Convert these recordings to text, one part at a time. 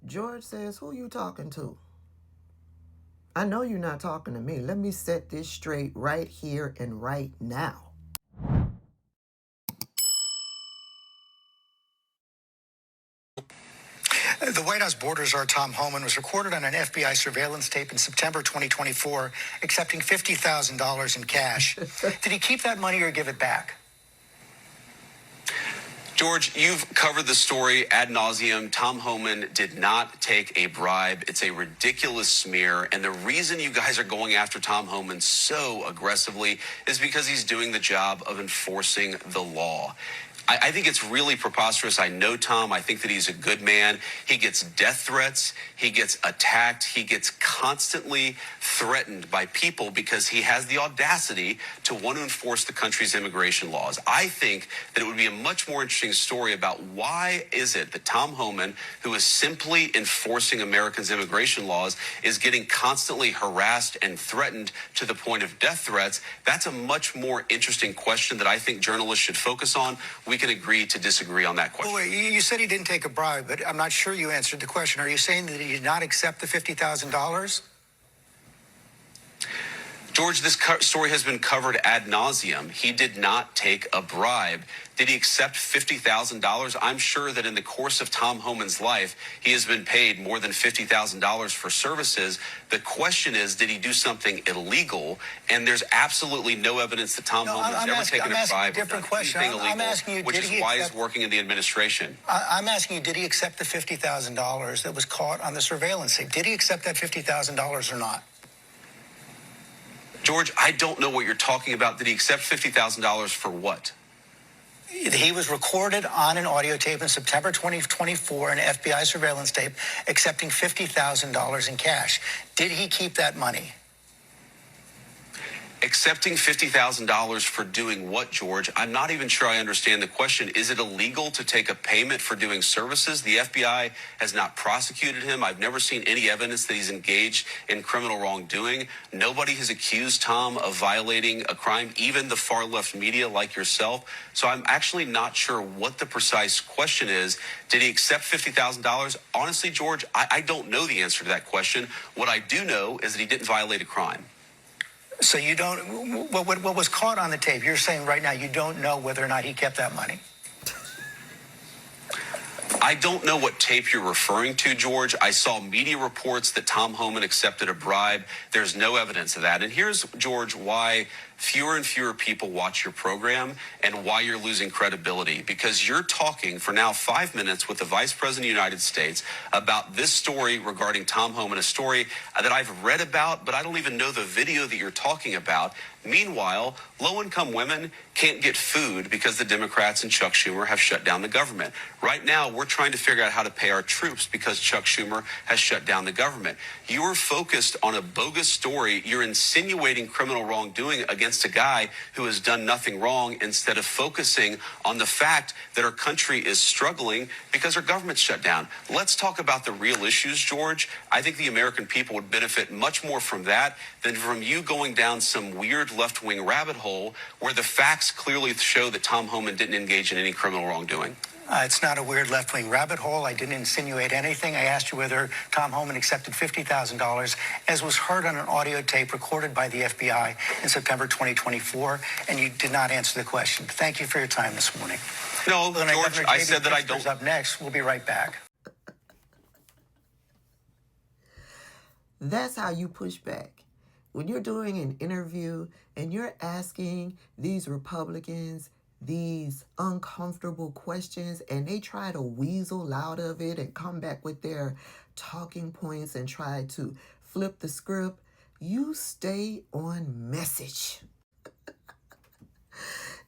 George says, who you talking to? I know you're not talking to me. Let me set this straight right here and right now. The White House border czar Tom Homan was recorded on an FBI surveillance tape in September 2024, accepting $50,000 in cash. Did he keep that money or give it back? George, you've covered the story ad nauseum. Tom Homan did not take a bribe. It's a ridiculous smear. And the reason you guys are going after Tom Homan so aggressively is because he's doing the job of enforcing the law. I think it's really preposterous. I know Tom. I think that he's a good man. He gets death threats. He gets attacked. He gets constantly threatened by people because he has the audacity to want to enforce the country's immigration laws. I think that it would be a much more interesting story about why is it that Tom Homan, who is simply enforcing Americans' immigration laws, is getting constantly harassed and threatened to the point of death threats. That's a much more interesting question that I think journalists should focus on. We can agree to disagree on that question. Well, wait, you said he didn't take a bribe, but I'm not sure you answered the question. Are you saying that he did not accept the $50,000? George, this story has been covered ad nauseum. He did not take a bribe. Did he accept $50,000? I'm sure that in the course of Tom Homan's life, he has been paid more than $50,000 for services. The question is, did he do something illegal? And there's absolutely no evidence that Tom Homan has ever taken a bribe or done anything illegal, which is why he's working in the administration. I'm asking you, did he accept the $50,000 that was caught on the surveillance tape? Did he accept that $50,000 or not? George, I don't know what you're talking about. Did he accept $50,000 for what? He was recorded on an audio tape in September 2024, an FBI surveillance tape, accepting $50,000 in cash. Did he keep that money? Accepting $50,000 for doing what, George? I'm not even sure I understand the question. Is it illegal to take a payment for doing services? The FBI has not prosecuted him. I've never seen any evidence that he's engaged in criminal wrongdoing. Nobody has accused Tom of violating a crime, even the far left media like yourself. So I'm actually not sure what the precise question is. Did he accept $50,000? Honestly, George, I don't know the answer to that question. What I do know is that he didn't violate a crime. So you don't, what was caught on the tape, you're saying right now you don't know whether or not he kept that money? I don't know what tape you're referring to, George. I saw media reports that Tom Homan accepted a bribe. There's no evidence of that. And here's, George, why fewer and fewer people watch your program and why you're losing credibility. Because you're talking for now 5 minutes with the Vice President of the United States about this story regarding Tom Homan, a story that I've read about, but I don't even know the video that you're talking about. Meanwhile, low-income women can't get food because the Democrats and Chuck Schumer have shut down the government. Right now, we're trying to figure out how to pay our troops because Chuck Schumer has shut down the government. You are focused on a bogus story. You're insinuating criminal wrongdoing against a guy who has done nothing wrong instead of focusing on the fact that our country is struggling because our government's shut down. Let's talk about the real issues, George. I think the American people would benefit much more from that than from you going down some weird left-wing rabbit hole where the facts clearly show that Tom Homan didn't engage in any criminal wrongdoing. It's not a weird left-wing rabbit hole. I didn't insinuate anything. I asked you whether Tom Homan accepted $50,000, as was heard on an audio tape recorded by the FBI in September 2024, and you did not answer the question. Thank you for your time this morning. No, George, I said that I don't. Up next, we'll be right back. That's how you push back. When you're doing an interview and you're asking these Republicans these uncomfortable questions and they try to weasel out of it and come back with their talking points and try to flip the script, you stay on message.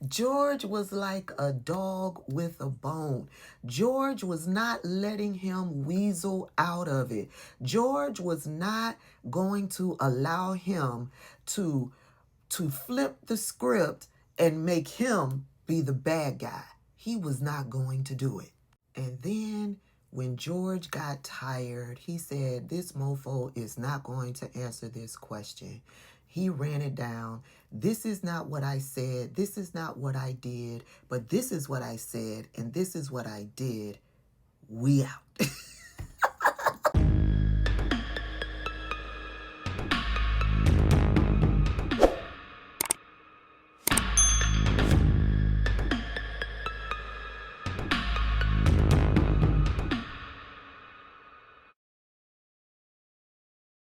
George was like a dog with a bone. George was not letting him weasel out of it. George was not going to allow him to flip the script and make him be the bad guy. He was not going to do it. And then when George got tired, he said, this mofo is not going to answer this question. He ran it down. This is not what I said. This is not what I did. But this is what I said. And this is what I did. We out.